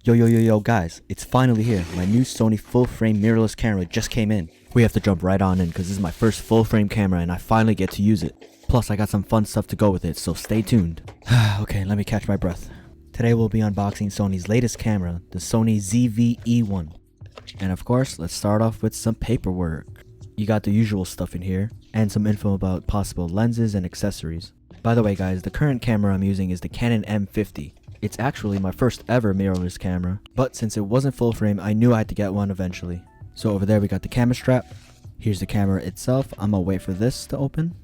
Yo guys, it's finally here. My new Sony full frame mirrorless camera just came in. We have to jump right on in because this is my first full frame camera and I finally get to use it. Plus I got some fun stuff to go with it, so stay tuned. Okay, let me catch my breath. Today we'll be unboxing Sony's latest camera, the Sony ZV-E1. And of course, let's start off with some paperwork. You got the usual stuff in here, and some info about possible lenses and accessories. By the way guys, the current camera I'm using is the Canon M50. It's actually my first ever mirrorless camera, but since it wasn't full frame, I knew I had to get one eventually. So over there we got the camera strap. Here's the camera itself. I'm gonna wait for this to open.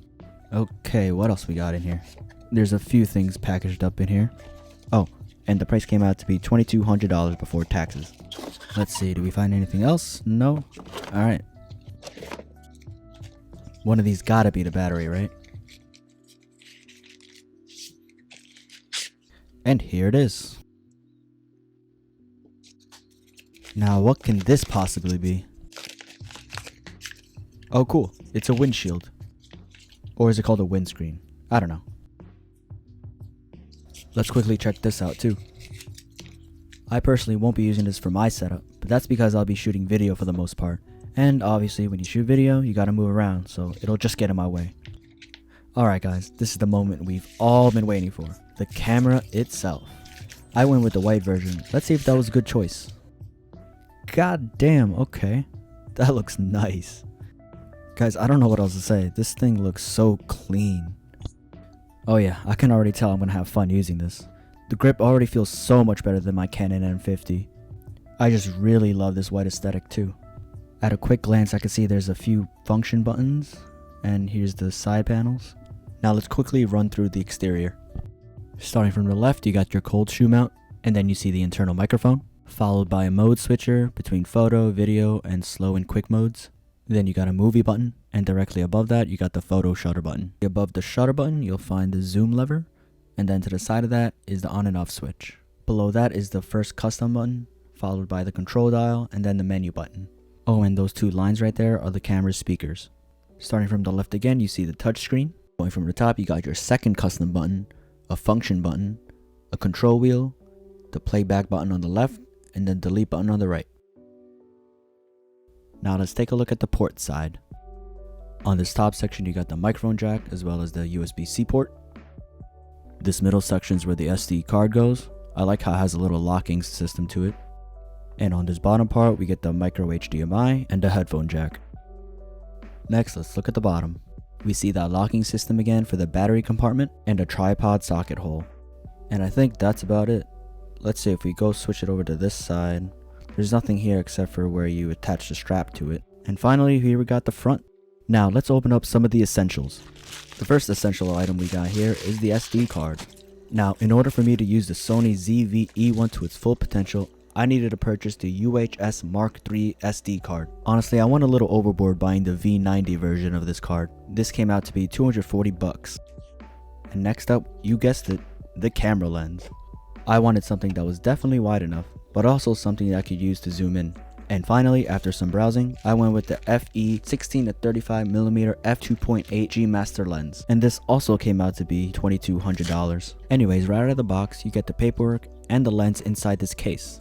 Okay, what else we got in here? There's a few things packaged up in here. Oh, and the price came out to be $2,200 before taxes. Let's see, do we find anything else? No? Alright. One of these gotta be the battery, right? And here it is. Now, what can this possibly be? Oh, cool. It's a windshield. Or is it called a windscreen? I don't know. Let's quickly check this out too. I personally won't be using this for my setup, but that's because I'll be shooting video for the most part. And obviously, when you shoot video, you gotta move around, so it'll just get in my way. Alright guys, this is the moment we've all been waiting for. The camera itself. I went with the white version. Let's see if that was a good choice. God damn, okay. That looks nice. Guys, I don't know what else to say. This thing looks so clean. Oh yeah, I can already tell I'm gonna have fun using this. The grip already feels so much better than my Canon M50. I just really love this white aesthetic too. At a quick glance, I can see there's a few function buttons. And here's the side panels. Now let's quickly run through the exterior. Starting from the left, you got your cold shoe mount, and then you see the internal microphone, followed by a mode switcher between photo, video, and slow and quick modes. Then you got a movie button, and directly above that, you got the photo shutter button. Above the shutter button, you'll find the zoom lever, and then to the side of that is the on and off switch. Below that is the first custom button, followed by the control dial, and then the menu button. Oh, and those two lines right there are the camera's speakers. Starting from the left again, you see the touchscreen. Going from the top, you got your second custom button, a function button, a control wheel, the playback button on the left, and the delete button on the right. Now let's take a look at the port side. On this top section, you got the microphone jack as well as the USB-C port. This middle section is where the SD card goes. I like how it has a little locking system to it. And on this bottom part, we get the micro HDMI and the headphone jack. Next, let's look at the bottom. We see that locking system again for the battery compartment and a tripod socket hole. And I think that's about it. Let's see, if we go switch it over to this side, there's nothing here except for where you attach the strap to it. And finally, here we got the front. Now let's open up some of the essentials. The first essential item we got here is the SD card. Now, in order for me to use the Sony ZV-E1 to its full potential, I needed to purchase the UHS Mark III SD card. Honestly, I went a little overboard buying the V90 version of this card. This came out to be 240 bucks. And next up, you guessed it, the camera lens. I wanted something that was definitely wide enough, but also something that I could use to zoom in. And finally, after some browsing, I went with the FE 16-35mm f2.8 G Master lens. And this also came out to be $2,200. Anyways, right out of the box, you get the paperwork and the lens inside this case.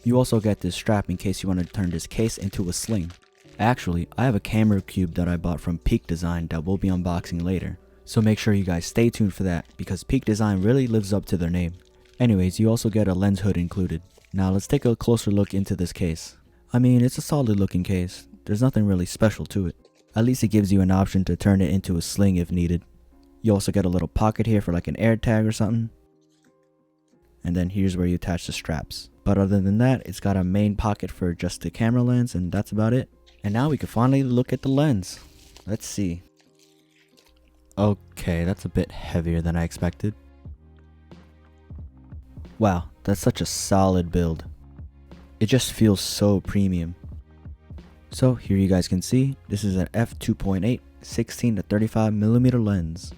You also get this strap in case you want to turn this case into a sling. Actually, I have a camera cube that I bought from Peak Design that we'll be unboxing later. So make sure you guys stay tuned for that because Peak Design really lives up to their name. Anyways, you also get a lens hood included. Now let's take a closer look into this case. I mean, it's a solid looking case. There's nothing really special to it. At least it gives you an option to turn it into a sling if needed. You also get a little pocket here for like an air tag or something. And then here's where you attach the straps. But other than that, it's got a main pocket for just the camera lens and that's about it. And now we can finally look at the lens. Let's see. Okay, that's a bit heavier than I expected. Wow, that's such a solid build. It just feels so premium. So here you guys can see, this is an f2.8 16-35mm lens.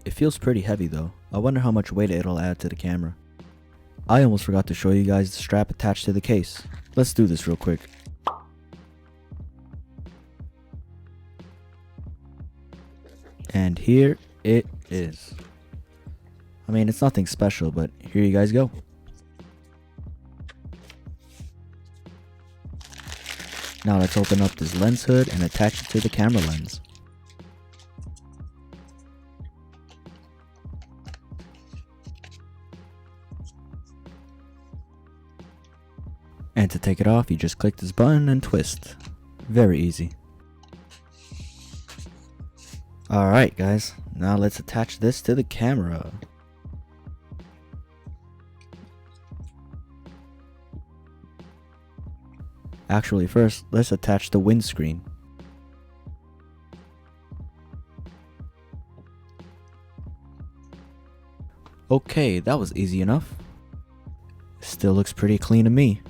It feels pretty heavy though. I wonder how much weight it'll add to the camera. I almost forgot to show you guys the strap attached to the case. Let's do this real quick. And here it is. I mean, it's nothing special, but here you guys go. Now let's open up this lens hood and attach it to the camera lens. And to take it off, you just click this button and twist. Very easy. Alright guys, now let's attach this to the camera. Actually first, let's attach the windscreen. Okay, that was easy enough. Still looks pretty clean to me.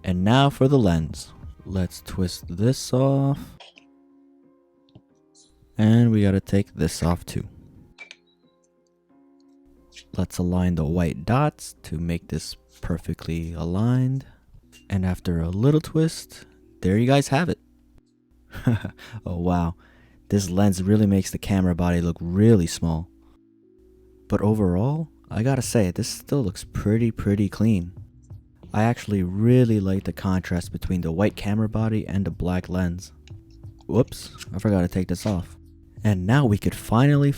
And now for the lens. Let's twist this off. And we gotta take this off too. Let's align the white dots to make this perfectly aligned. And after a little twist, there you guys have it. Oh wow, this lens really makes the camera body look really small. But overall, I gotta say, this still looks pretty clean. I actually really like the contrast between the white camera body and the black lens. Whoops, I forgot to take this off. And now we could finally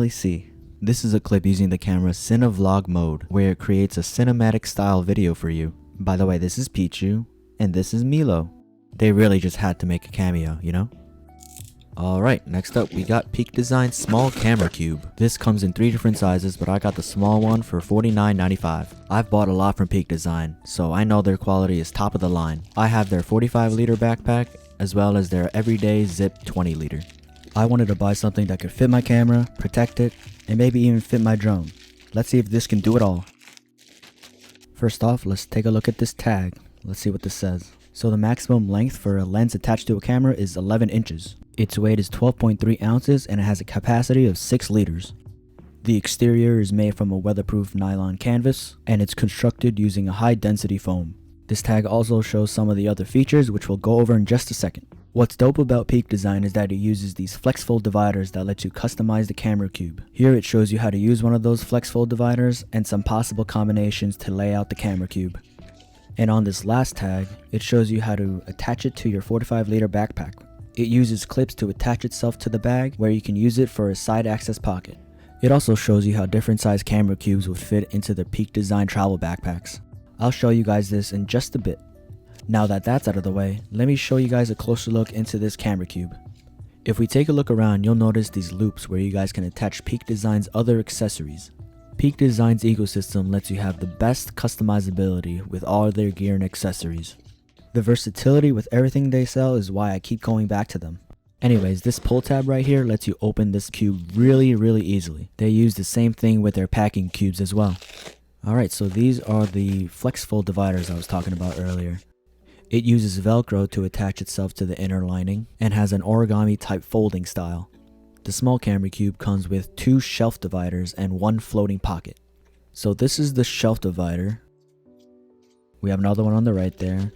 see. This is a clip using the camera's Cinevlog mode, where it creates a cinematic style video for you. By the way, this is Pichu, and this is Milo. They really just had to make a cameo, you know? Alright, next up we got Peak Design's small camera cube. This comes in 3 different sizes, but I got the small one for $49.95. I've bought a lot from Peak Design, so I know their quality is top of the line. I have their 45-liter backpack, as well as their everyday Zip 20-liter. I wanted to buy something that could fit my camera, protect it, and maybe even fit my drone. Let's see if this can do it all. First off, let's take a look at this tag. Let's see what this says. So the maximum length for a lens attached to a camera is 11 inches. Its weight is 12.3 ounces and it has a capacity of 6 liters. The exterior is made from a weatherproof nylon canvas and it's constructed using a high density foam. This tag also shows some of the other features which we'll go over in just a second. What's dope about Peak Design is that it uses these flex fold dividers that let you customize the camera cube. Here it shows you how to use one of those flex fold dividers and some possible combinations to lay out the camera cube. And on this last tag, it shows you how to attach it to your 45-liter backpack. It uses clips to attach itself to the bag where you can use it for a side access pocket. It also shows you how different size camera cubes would fit into the Peak Design travel backpacks. I'll show you guys this in just a bit. Now that that's out of the way, let me show you guys a closer look into this camera cube. If we take a look around, you'll notice these loops where you guys can attach Peak Design's other accessories. Peak Design's ecosystem lets you have the best customizability with all their gear and accessories. The versatility with everything they sell is why I keep going back to them. Anyways, this pull tab right here lets you open this cube really easily. They use the same thing with their packing cubes as well. Alright, so these are the flex fold dividers I was talking about earlier. It uses Velcro to attach itself to the inner lining and has an origami type folding style. The small camera cube comes with 2 shelf dividers and 1 floating pocket. So this is the shelf divider. We have another one on the right there.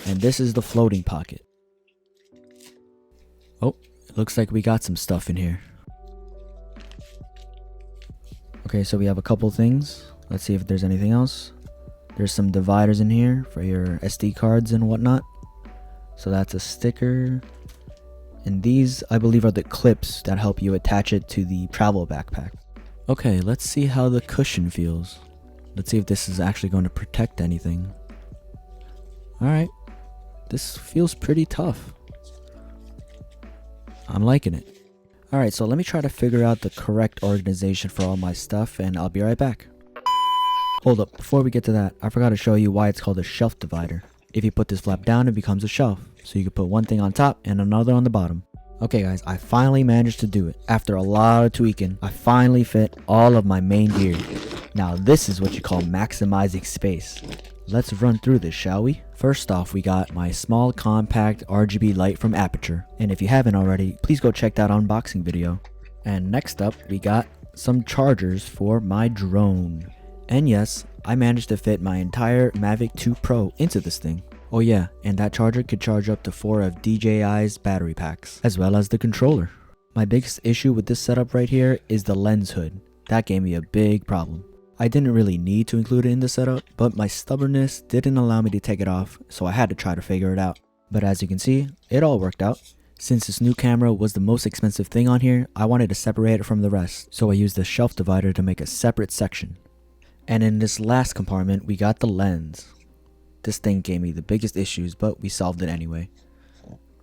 And this is the floating pocket. Oh, it looks like we got some stuff in here. Okay, so we have a couple things. Let's see if there's anything else. There's some dividers in here for your SD cards and whatnot. So that's a sticker. And these, I believe, are the clips that help you attach it to the travel backpack. Okay, let's see how the cushion feels. Let's see if this is actually going to protect anything. Alright, this feels pretty tough. I'm liking it. Alright, so let me try to figure out the correct organization for all my stuff and I'll be right back. Hold up, before we get to that, I forgot to show you why it's called a shelf divider. If you put this flap down, it becomes a shelf. So you can put one thing on top and another on the bottom. Okay guys, I finally managed to do it. After a lot of tweaking, I finally fit all of my main gear. Now this is what you call maximizing space. Let's run through this, shall we? First off, we got my small compact RGB light from Aputure. And if you haven't already, please go check that unboxing video. And next up, we got some chargers for my drone. And yes, I managed to fit my entire Mavic 2 Pro into this thing. Oh yeah, and that charger could charge up to 4 of DJI's battery packs, as well as the controller. My biggest issue with this setup right here is the lens hood. That gave me a big problem. I didn't really need to include it in the setup, but my stubbornness didn't allow me to take it off, so I had to try to figure it out. But as you can see, it all worked out. Since this new camera was the most expensive thing on here, I wanted to separate it from the rest, so I used a shelf divider to make a separate section. And in this last compartment, we got the lens. This thing gave me the biggest issues, but we solved it anyway.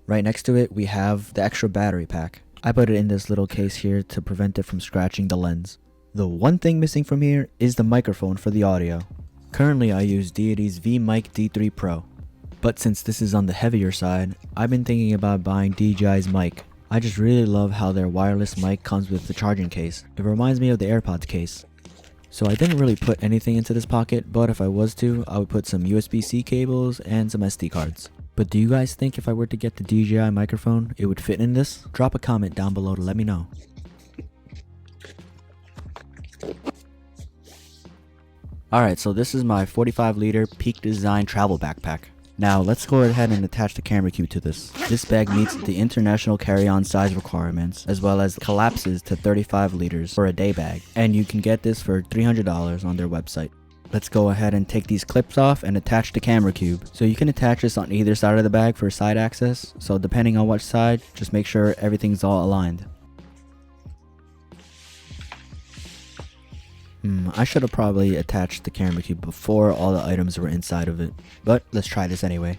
Right next to it, we have the extra battery pack. I put it in this little case here to prevent it from scratching the lens. The one thing missing from here is the microphone for the audio. Currently, I use Deity's V-Mic D3 Pro. But since this is on the heavier side, I've been thinking about buying DJI's mic. I just really love how their wireless mic comes with the charging case. It reminds me of the AirPods case. So I didn't really put anything into this pocket, but if I was to, I would put some USB-C cables and some SD cards. But do you guys think if I were to get the DJI microphone, it would fit in this? Drop a comment down below to let me know. Alright, so this is my 45-liter Peak Design travel backpack. Now let's go ahead and attach the camera cube to this. This bag meets the international carry-on size requirements, as well as collapses to 35 liters for a day bag. And you can get this for $300 on their website. Let's go ahead and take these clips off and attach the camera cube. So you can attach this on either side of the bag for side access. So depending on which side, just make sure everything's all aligned. I should have probably attached the camera cube before all the items were inside of it, but let's try this anyway.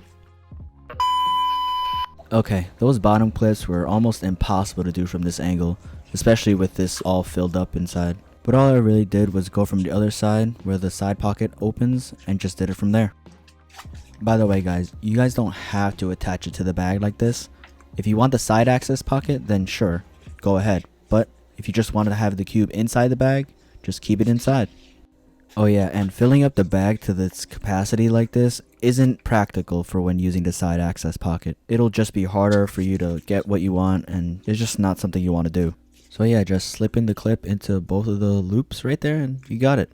Okay, those bottom clips were almost impossible to do from this angle, especially with this all filled up inside. But all I really did was go from the other side where the side pocket opens and just did it from there. By the way guys, you guys don't have to attach it to the bag like this. If you want the side access pocket, then sure, go ahead. But if you just wanted to have the cube inside the bag, just keep it inside. Oh yeah, and filling up the bag to this capacity like this isn't practical for when using the side access pocket. It'll just be harder for you to get what you want, and it's just not something you want to do. So yeah, just slip in the clip into both of the loops right there and you got it.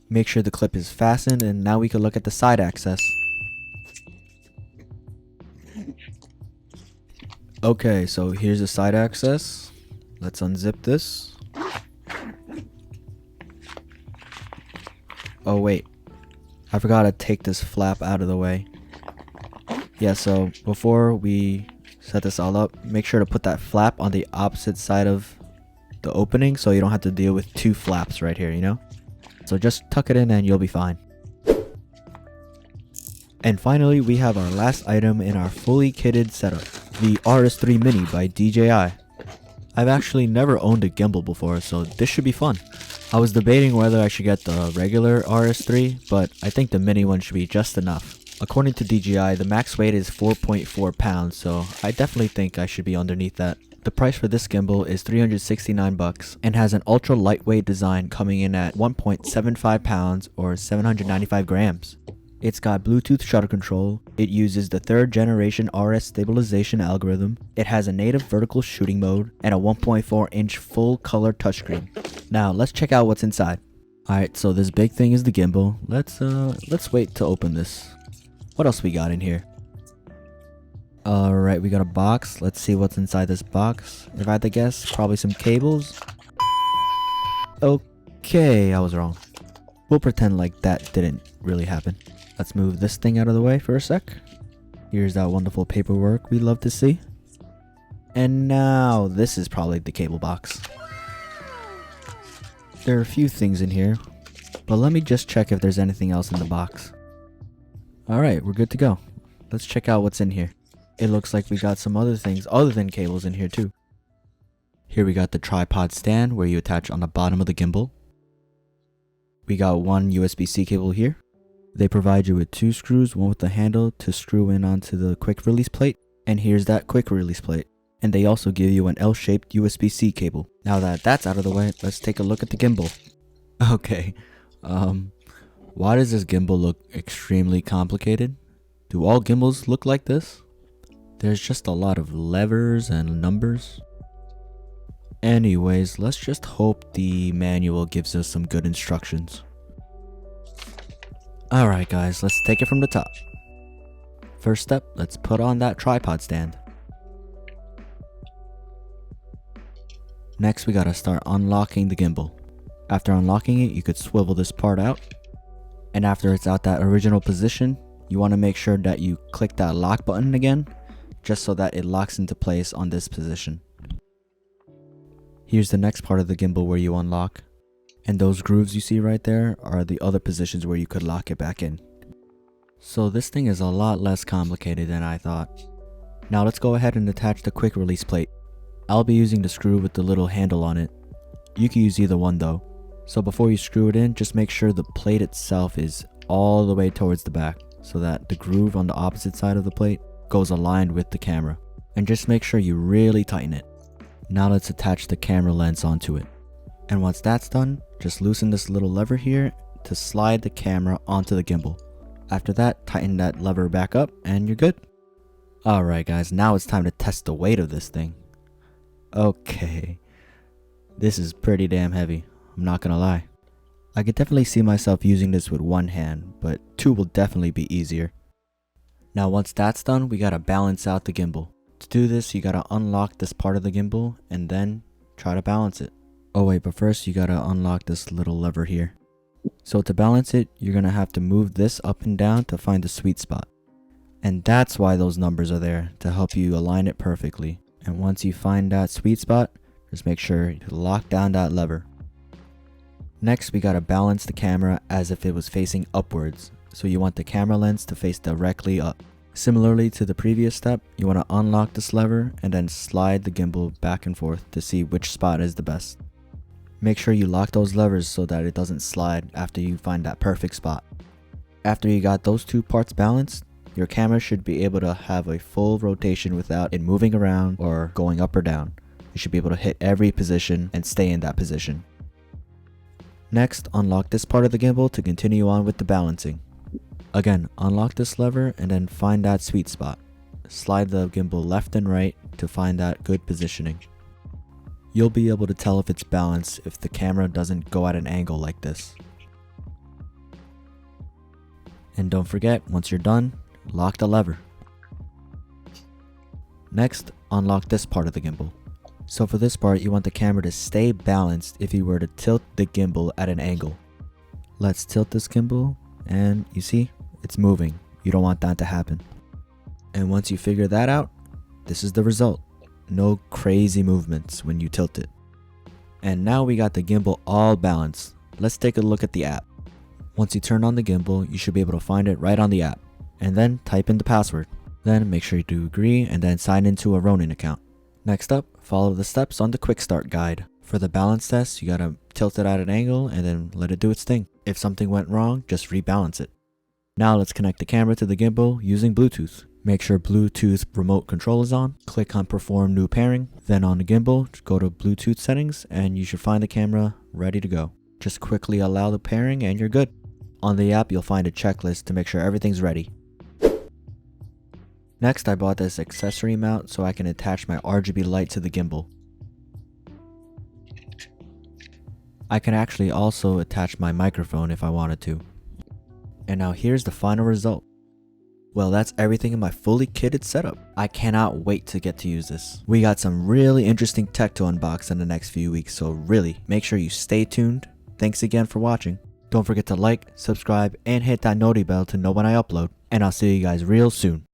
Make sure the clip is fastened, and now we can look at the side access. Okay, so here's the side access. Let's unzip this. Oh wait, I forgot to take this flap out of the way. Yeah, so before we set this all up, make sure to put that flap on the opposite side of the opening so you don't have to deal with two flaps right here, you know? So just tuck it in and you'll be fine. And finally, we have our last item in our fully kitted setup, the RS3 Mini by DJI. I've actually never owned a gimbal before, so this should be fun. I was debating whether I should get the regular RS3, but I think the mini one should be just enough. According to DJI, the max weight is 4.4 pounds, so I definitely think I should be underneath that. The price for this gimbal is $369 and has an ultra lightweight design coming in at 1.75 pounds or 795 grams. It's got Bluetooth shutter control, it uses the 3rd generation RS stabilization algorithm, it has a native vertical shooting mode, and a 1.4-inch full color touchscreen. Now let's check out what's inside. Alright, so this big thing is the gimbal. Let's wait to open this. What else we got in here? Alright, we got a box. Let's see what's inside this box. If I had to guess, probably some cables. Okay, I was wrong. We'll pretend like that didn't really happen. Let's move this thing out of the way for a sec. Here's that wonderful paperwork we love to see. And now this is probably the cable box. There are a few things in here, but let me just check if there's anything else in the box. Alright, we're good to go. Let's check out what's in here. It looks like we got some other things other than cables in here too. Here we got the tripod stand where you attach on the bottom of the gimbal. We got one USB-C cable here. They provide you with 2 screws, one with the handle to screw in onto the quick release plate. And here's that quick release plate. And they also give you an L-shaped USB-C cable. Now that that's out of the way, let's take a look at the gimbal. Okay, why does this gimbal look extremely complicated? Do all gimbals look like this? There's just a lot of levers and numbers. Anyways, let's just hope the manual gives us some good instructions. Alright guys, let's take it from the top. First step, let's put on that tripod stand. Next we gotta start unlocking the gimbal. After unlocking it, you could swivel this part out. And after it's out that original position, you want to make sure that you click that lock button again, just so that it locks into place on this position. Here's the next part of the gimbal where you unlock, and those grooves you see right there are the other positions where you could lock it back in. So this thing is a lot less complicated than I thought. Now let's go ahead and attach the quick release plate. I'll be using the screw with the little handle on it. You can use either one though. So before you screw it in, just make sure the plate itself is all the way towards the back, so that the groove on the opposite side of the plate goes aligned with the camera. And just make sure you really tighten it. Now let's attach the camera lens onto it. And once that's done, just loosen this little lever here to slide the camera onto the gimbal. After that, tighten that lever back up and you're good. Alright guys, now it's time to test the weight of this thing. Okay, this is pretty damn heavy, I'm not gonna lie. I could definitely see myself using this with one hand, but two will definitely be easier. Now once that's done, we gotta balance out the gimbal. To do this, you gotta unlock this part of the gimbal and then try to balance it. Oh wait, but first you gotta unlock this little lever here. So to balance it, you're gonna have to move this up and down to find the sweet spot. And that's why those numbers are there, to help you align it perfectly. And once you find that sweet spot, just make sure to lock down that lever. Next, we gotta balance the camera as if it was facing upwards. So you want the camera lens to face directly up. Similarly to the previous step, you want to unlock this lever and then slide the gimbal back and forth to see which spot is the best. Make sure you lock those levers so that it doesn't slide after you find that perfect spot. After you got those two parts balanced, your camera should be able to have a full rotation without it moving around or going up or down. You should be able to hit every position and stay in that position. Next, unlock this part of the gimbal to continue on with the balancing. Again, unlock this lever and then find that sweet spot. Slide the gimbal left and right to find that good positioning. You'll be able to tell if it's balanced if the camera doesn't go at an angle like this. And don't forget, once you're done, lock the lever. Next, unlock this part of the gimbal. So for this part, you want the camera to stay balanced if you were to tilt the gimbal at an angle. Let's tilt this gimbal and you see, it's moving. You don't want that to happen. And once you figure that out, this is the result. No crazy movements when you tilt it. And now we got the gimbal all balanced. Let's take a look at the app. Once you turn on the gimbal, you should be able to find it right on the app. And then type in the password. Then make sure you do agree and then sign into a Ronin account. Next up, follow the steps on the quick start guide. For the balance test, you gotta tilt it at an angle and then let it do its thing. If something went wrong, just rebalance it. Now let's connect the camera to the gimbal using Bluetooth. Make sure Bluetooth remote control is on. Click on perform new pairing. Then on the gimbal, go to Bluetooth settings and you should find the camera ready to go. Just quickly allow the pairing and you're good. On the app, you'll find a checklist to make sure everything's ready. Next, I bought this accessory mount so I can attach my RGB light to the gimbal. I can actually also attach my microphone if I wanted to. And now here's the final result. Well, that's everything in my fully kitted setup. I cannot wait to get to use this. We got some really interesting tech to unbox in the next few weeks, so really, make sure you stay tuned. Thanks again for watching. Don't forget to like, subscribe, and hit that noti bell to know when I upload. And I'll see you guys real soon.